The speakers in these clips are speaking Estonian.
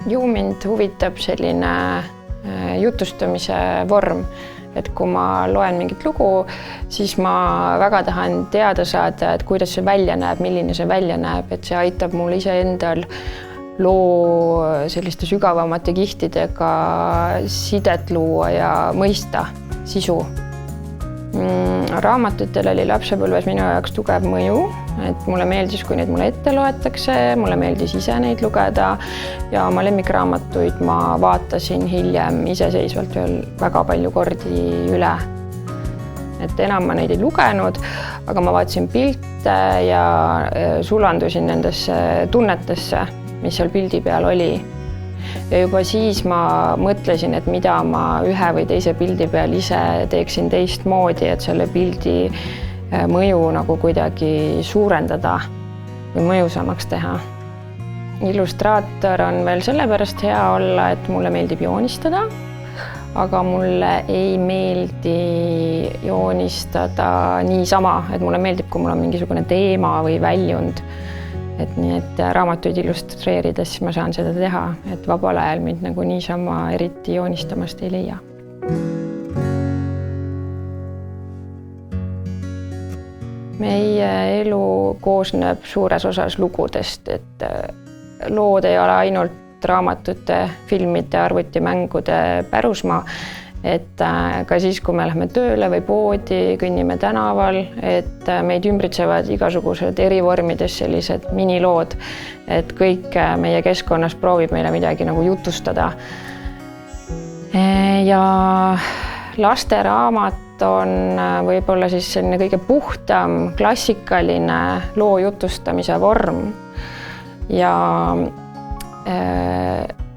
Ju mind huvitab selline jutustamise vorm, et kui ma loen mingit lugu, siis ma väga tahan teada saada, et kuidas see välja näeb, milline see välja näeb, et see aitab mul iseendal loo selliste sügavamate kihtidega sidet luua ja mõista sisu. Raamatutel oli lapsepõlves minu jaoks tugev mõju, et mulle meeldis, kui neid mulle ette loetakse, mulle meeldis ise neid lugeda ja oma lemmikraamatuid ma vaatasin hiljem iseseisvalt veel väga palju kordi üle. Et enam ma neid ei lugenud, aga ma vaatasin pilte ja sulandusin nendesse tunnetesse, mis seal pildi peal oli. Ja juba siis ma mõtlesin, et mida ma ühe või teise pildi peal ise teeksin teistmoodi, et selle pildi mõju nagu kuidagi suurendada või mõjusamaks teha. Illustraator on veel sellepärast hea olla, et mulle meeldib joonistada, aga mulle ei meeldi joonistada niisama, et mulle meeldib, kui mul on mingisugune teema või väljund. Et nii, et raamatuid illustreerides ma saan seda teha, et vabal ajal mind nagu niisama eriti joonistamast ei leia. Meie elu koosneb suures osas lugudest, et lood ei ole ainult raamatute, filmide, arvutimängude pärusmaa, et ka siis, kui me lähme tööle või poodi, kõnnime tänaval, et meid ümbritsevad igasugused erivormides sellised minilood, et kõik meie keskkonnas proovib meile midagi nagu jutustada. Ja lasteraamat on võib-olla siis selline kõige puhtam, klassikaline loo jutustamise vorm ja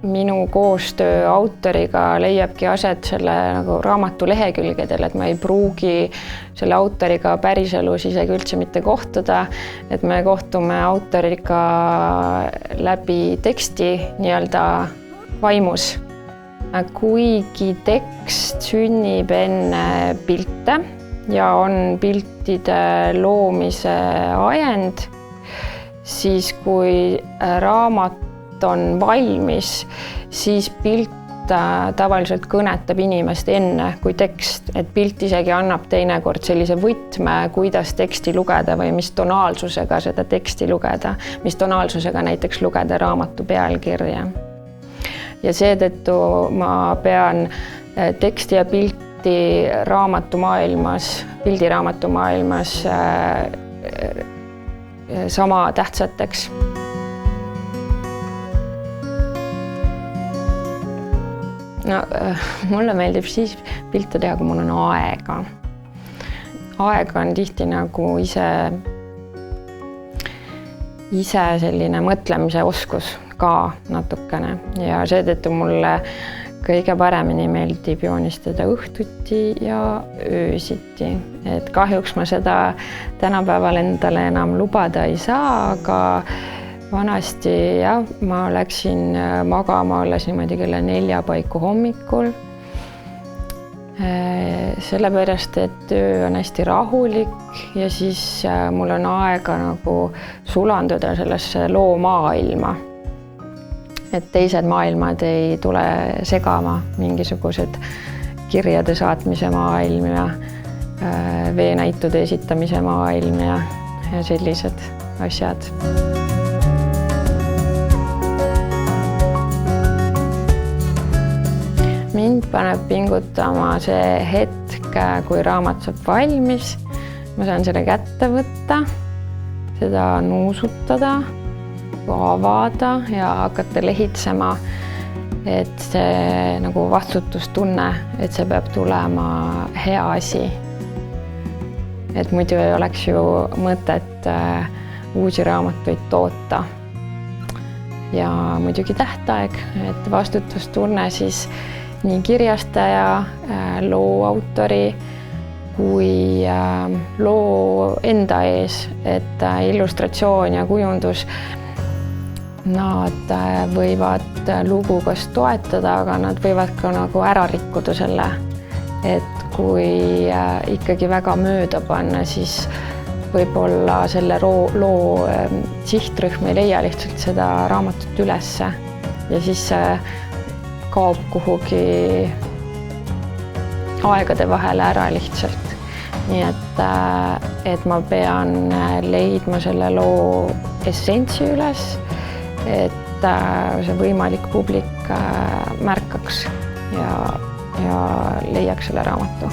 minu koostöö autoriga leiabki aset selle nagu raamatu lehekülgedel, et ma ei pruugi selle autoriga päriselus isegi üldse mitte kohtuda, et me kohtume autoriga läbi teksti nii-öelda vaimus. Kuigi tekst sünnib enne pilte ja on piltide loomise ajend, siis kui raamat on valmis, siis pilt tavaliselt kõnetab inimest enne kui tekst, et pilt isegi annab teinekord sellise võtme, kuidas teksti lugeda või mis tonaalsusega seda teksti lugeda, mis tonaalsusega näiteks lugeda raamatu pealkirja. Ja seetõttu ma pean teksti ja pilti pildiraamatumaailmas sama tähtsateks. No, mulle meeldib siis pilte teha, kui mul on aega. Aega on tihti nagu ise selline mõtlemise oskus ka natukene ja seetõttu mulle kõige paremini meeldib joonistada õhtuti ja öösiti. Et kahjuks ma seda tänapäeval endale enam lubada ei saa, aga vanasti jah, ma läksin magama alles niimoodi kella 4 paiku hommikul. Sellepärast, et töö on hästi rahulik ja siis mul on aega nagu sulanduda sellesse loomaailma. Et teised maailmad ei tule segama, mingisugused kirjade saatmise maailm ja veenäitude esitamise maailm ja sellised asjad. Mind paneb pingutama see hetk, kui raamat saab valmis. Ma saan selle kätte võtta, seda nuusutada, avada ja hakata lehitsema, et see nagu vastutustunne, et see peab tulema hea asi. Et muidu ei oleks ju mõtet uusi raamatuid toota. Ja muidugi tähtaeg, et vastutustunne siis nii kirjastaja, loo autori kui loo enda ees, et illustratsioon ja kujundus, nad võivad lugu kas toetada, aga nad võivad ka nagu ära rikkuda selle, et kui ikkagi väga mööda panna, siis võib-olla selle loo sihtrühm ei leia lihtsalt seda raamatut ülesse. ja siis see kaob kuhugi aegade vahele ära lihtsalt. Nii et ma pean leidma selle loo essentsi üles, et see võimalik publik märkaks ja leiaks selle raamatu.